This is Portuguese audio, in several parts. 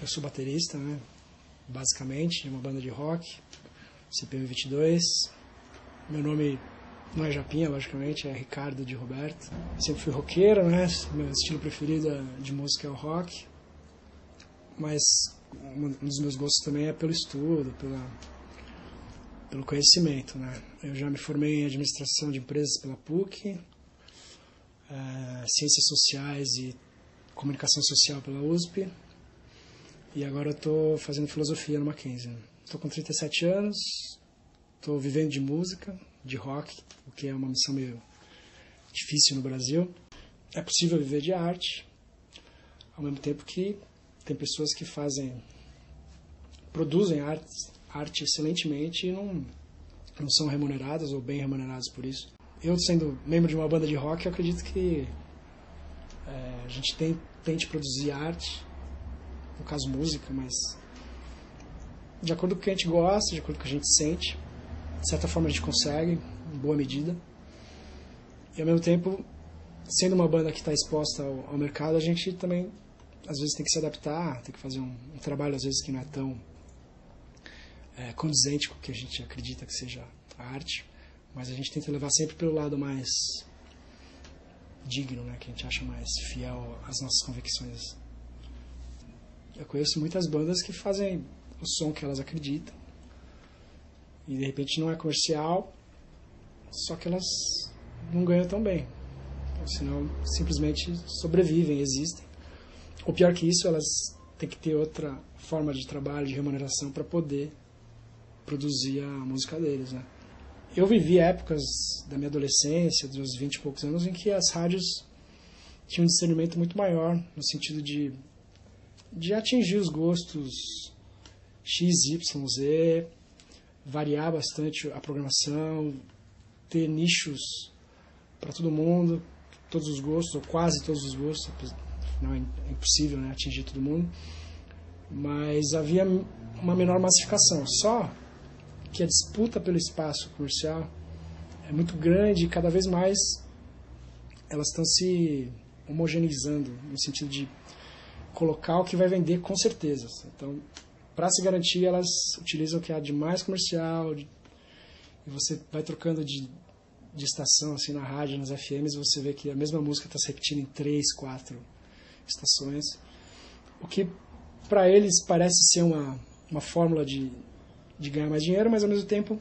sou baterista, né? Basicamente, de uma banda de rock, CPM 22. Meu nome não é Japinha, logicamente, é Ricardo de Roberto. Sempre fui roqueiro, né? Meu estilo preferido de música é o rock. Mas um dos meus gostos também é pelo estudo, pelo conhecimento, né? Eu já me formei em administração de empresas pela PUC, ciências sociais e comunicação social pela USP, e agora eu estou fazendo filosofia no Mackenzie. Estou com 37 anos, estou vivendo de música, de rock, o que é uma missão meio difícil no Brasil. É possível viver de arte, ao mesmo tempo que tem pessoas que produzem arte excelentemente e não são remuneradas ou bem remuneradas por isso. Eu, sendo membro de uma banda de rock, eu acredito que a gente tente produzir arte, no caso música, mas de acordo com o que a gente gosta, de acordo com o que a gente sente. De certa forma a gente consegue, em boa medida. E ao mesmo tempo, sendo uma banda que está exposta ao mercado, a gente também às vezes tem que se adaptar, tem que fazer um trabalho às vezes que não é tão condizente com o que a gente acredita que seja a arte, mas a gente tenta levar sempre pelo lado mais digno, né, que a gente acha mais fiel às nossas convicções. Eu conheço muitas bandas que fazem o som que elas acreditam e de repente não é comercial, só que elas não ganham tão bem, senão simplesmente sobrevivem, existem. Ou pior que isso, elas têm que ter outra forma de trabalho, de remuneração para poder produzir a música deles, né? Eu vivi épocas da minha adolescência, dos meus 20 e poucos anos, em que as rádios tinham um discernimento muito maior, no sentido de atingir os gostos X, Y, Z, variar bastante a programação, ter nichos para todo mundo, todos os gostos, ou quase todos os gostos. Não é impossível, né, atingir todo mundo, mas havia uma menor massificação. Só que a disputa pelo espaço comercial é muito grande e cada vez mais elas estão se homogeneizando, no sentido de colocar o que vai vender com certeza. Então, para se garantir, elas utilizam o que há de mais comercial, e você vai trocando de estação assim, na rádio, nas FMs, você vê que a mesma música está se repetindo em 3, 4 estações, o que para eles parece ser uma fórmula de ganhar mais dinheiro, mas ao mesmo tempo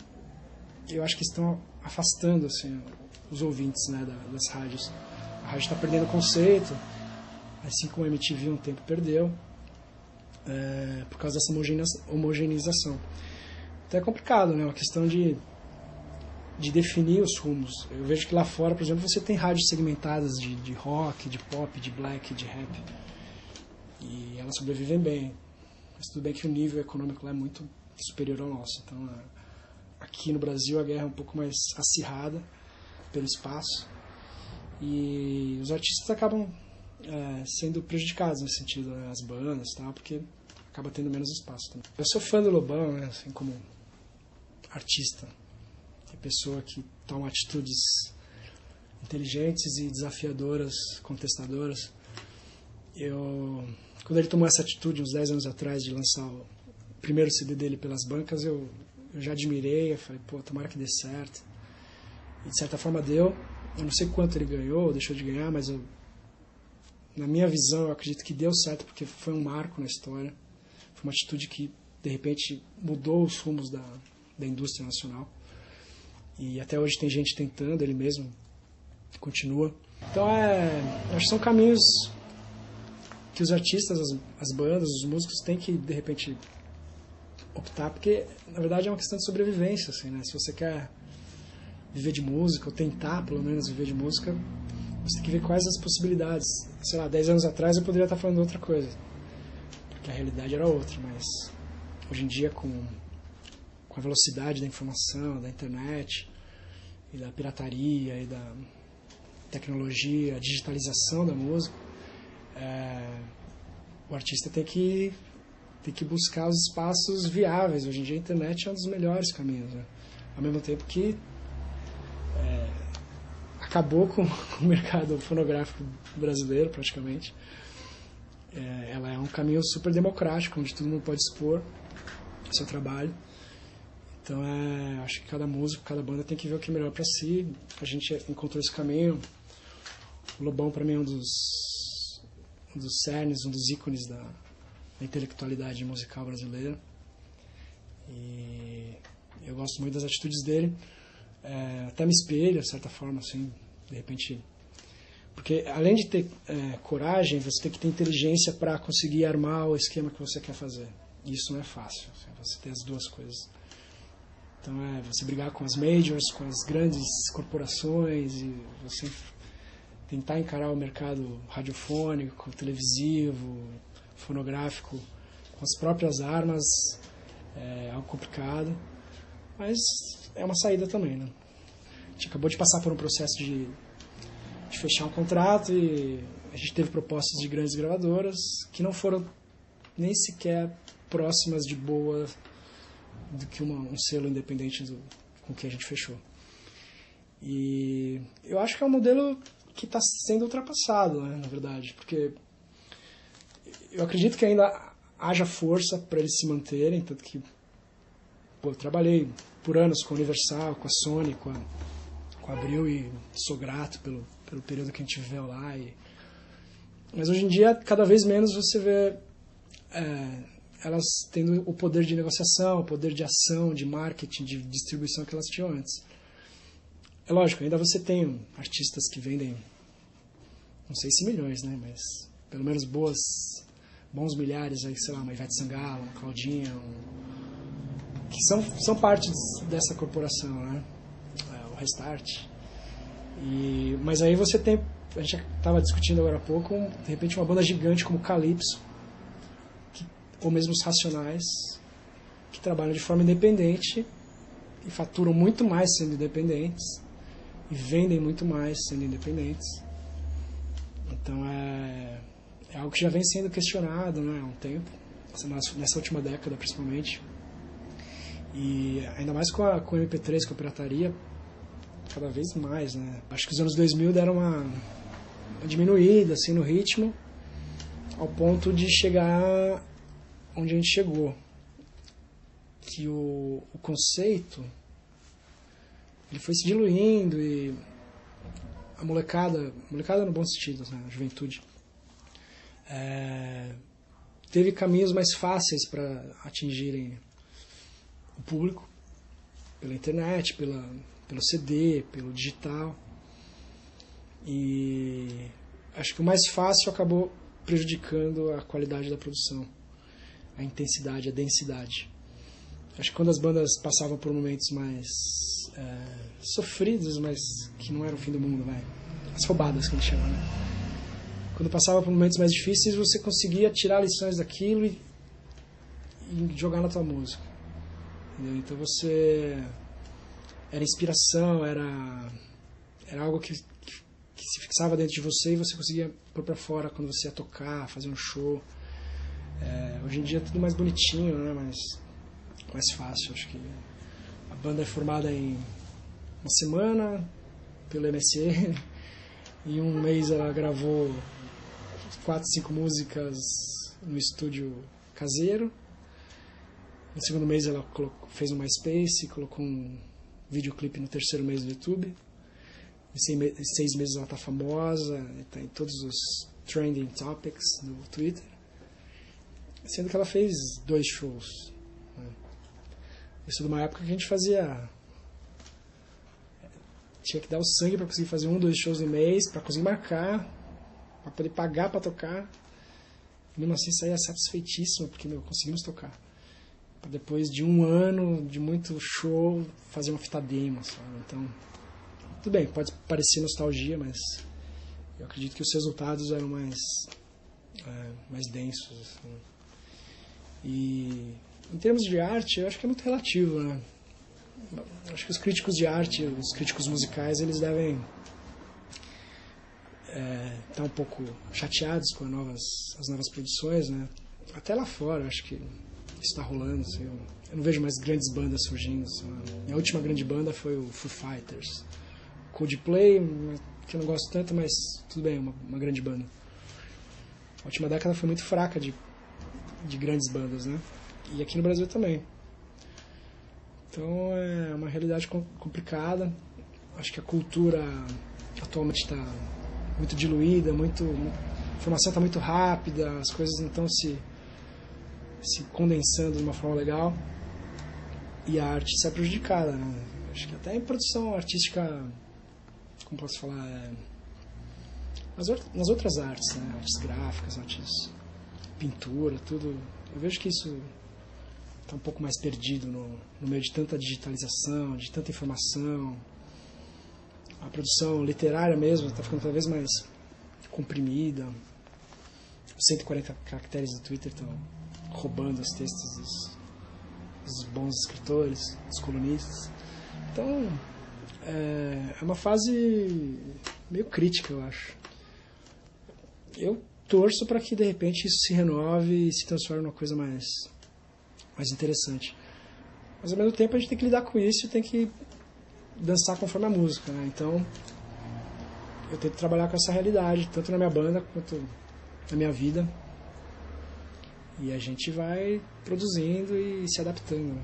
eu acho que estão afastando assim, os ouvintes, né, das rádios. A rádio está perdendo o conceito, assim como a MTV um tempo perdeu, por causa dessa homogeneização. Então é complicado, né, uma questão de definir os rumos. Eu vejo que lá fora, por exemplo, você tem rádios segmentadas de rock, de pop, de black, de rap. E elas sobrevivem bem. Mas tudo bem que o nível econômico lá é muito superior ao nosso. Então, aqui no Brasil, a guerra é um pouco mais acirrada pelo espaço. E os artistas acabam sendo prejudicados nesse sentido, né? As bandas e tal, porque acaba tendo menos espaço também. Eu sou fã do Lobão, né? Assim como artista. Pessoa que toma atitudes inteligentes e desafiadoras, contestadoras. Quando ele tomou essa atitude uns 10 anos atrás de lançar o primeiro CD dele pelas bancas, eu já admirei, eu falei, pô, tomara que dê certo. E de certa forma deu. Eu não sei quanto ele ganhou ou deixou de ganhar, mas na minha visão eu acredito que deu certo, porque foi um marco na história. Foi uma atitude que de repente mudou os rumos da indústria nacional. E até hoje tem gente tentando, ele mesmo continua. Então acho que são caminhos que os artistas, as bandas, os músicos têm que de repente optar, porque na verdade é uma questão de sobrevivência, assim, né? Se você quer viver de música, ou tentar pelo menos viver de música, você tem que ver quais as possibilidades. Sei lá, 10 anos atrás eu poderia estar falando outra coisa, porque a realidade era outra, mas hoje em dia com a velocidade da informação, da internet, e da pirataria, e da tecnologia, a digitalização da música, o artista tem que buscar os espaços viáveis. Hoje em dia a internet é um dos melhores caminhos, né? Ao mesmo tempo que acabou com o mercado fonográfico brasileiro, praticamente. ela é um caminho super democrático, onde todo mundo pode expor o seu trabalho. Então, acho que cada músico, cada banda tem que ver o que é melhor para si. A gente encontrou esse caminho. O Lobão, para mim, é um dos cernes, um dos ícones da intelectualidade musical brasileira. E eu gosto muito das atitudes dele. Até me espelho, de certa forma, assim, de repente. Porque, além de ter coragem, você tem que ter inteligência para conseguir armar o esquema que você quer fazer. E isso não é fácil, assim, você ter as duas coisas. Então, você brigar com as majors, com as grandes corporações, e você tentar encarar o mercado radiofônico, televisivo, fonográfico, com as próprias armas, é algo complicado. Mas é uma saída também, né? A gente acabou de passar por um processo de fechar um contrato e a gente teve propostas de grandes gravadoras que não foram nem sequer próximas de boa do que um selo independente com que a gente fechou. E eu acho que é um modelo que está sendo ultrapassado, né, na verdade, porque eu acredito que ainda haja força para eles se manterem, tanto que eu trabalhei por anos com a Universal, com a Sony, com a Abril, e sou grato pelo período que a gente viveu lá. Mas hoje em dia, cada vez menos você vê elas tendo o poder de negociação, o poder de ação, de marketing, de distribuição que elas tinham antes. É lógico, ainda você tem artistas que vendem, não sei se milhões, né, mas pelo menos bons milhares, aí, sei lá, uma Ivete Sangalo, uma Claudinha, que são parte dessa corporação, né? O Restart. Mas aí você tem, a gente estava discutindo agora há pouco, de repente uma banda gigante como Calypso, ou mesmo os Racionais, que trabalham de forma independente e faturam muito mais sendo independentes e vendem muito mais sendo independentes. Então é algo que já vem sendo questionado, né, há um tempo, nessa última década principalmente. E ainda mais com o MP3, com a pirataria, cada vez mais, né? Acho que os anos 2000 deram uma diminuída assim, no ritmo, ao ponto de chegar onde a gente chegou. Que o conceito ele foi se diluindo e a molecada no bom sentido, né? A juventude, teve caminhos mais fáceis para atingirem o público, pela internet, pelo CD, pelo digital. E acho que o mais fácil acabou prejudicando a qualidade da produção, a intensidade, a densidade. Acho que quando as bandas passavam por momentos mais sofridos, mas que não era o fim do mundo, as roubadas que a gente chama, né? Quando passava por momentos mais difíceis, você conseguia tirar lições daquilo e jogar na tua música. Entendeu? Então você era inspiração, era algo que se fixava dentro de você e você conseguia pôr pra fora quando você ia tocar, fazer um show. Hoje em dia é tudo mais bonitinho, né? mais fácil. Acho que a banda é formada em uma semana pelo MSN. Em um mês ela gravou 4, 5 músicas no estúdio caseiro. No segundo mês ela fez um MySpace, colocou um videoclipe no terceiro mês no YouTube. Em 6 meses ela está famosa, está em todos os trending topics no Twitter. Sendo que ela fez 2 shows. Né? Isso de uma época que a gente tinha que dar o sangue para conseguir fazer 1, 2 shows no mês, para conseguir marcar, para poder pagar para tocar. E mesmo assim saía satisfeitíssimo, porque conseguimos tocar. Para depois de 1 ano de muito show, fazer uma fita demo. Sabe? Então, tudo bem, pode parecer nostalgia, mas eu acredito que os resultados eram mais densos. Assim. E em termos de arte, eu acho que é muito relativo, né? Eu acho que os críticos de arte, os críticos musicais, eles devem estar um pouco chateados com as novas produções, né? Até lá fora, acho que isso está rolando. Assim, eu não vejo mais grandes bandas surgindo. Assim, minha última grande banda foi o Foo Fighters. Coldplay, que eu não gosto tanto, mas tudo bem, uma grande banda. A última década foi muito fraca de grandes bandas, né? E aqui no Brasil também. Então é uma realidade complicada. Acho que a cultura atualmente está muito diluída, a informação está muito rápida, as coisas não estão se condensando de uma forma legal e a arte sai prejudicada, né? Acho que até em produção artística, como posso falar, nas outras artes, né? Artes gráficas, artes pintura, tudo, eu vejo que isso está um pouco mais perdido no meio de tanta digitalização, de tanta informação. A produção literária mesmo está ficando cada vez mais comprimida. Os 140 caracteres do Twitter estão roubando os textos dos bons escritores, dos colunistas. Então, é uma fase meio crítica, eu acho. Eu torço para que, de repente, isso se renove e se transforme numa coisa mais interessante. Mas, ao mesmo tempo, a gente tem que lidar com isso e tem que dançar conforme a música, né? Então, eu tento trabalhar com essa realidade, tanto na minha banda quanto na minha vida. E a gente vai produzindo e se adaptando, né?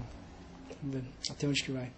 Vamos ver até onde que vai.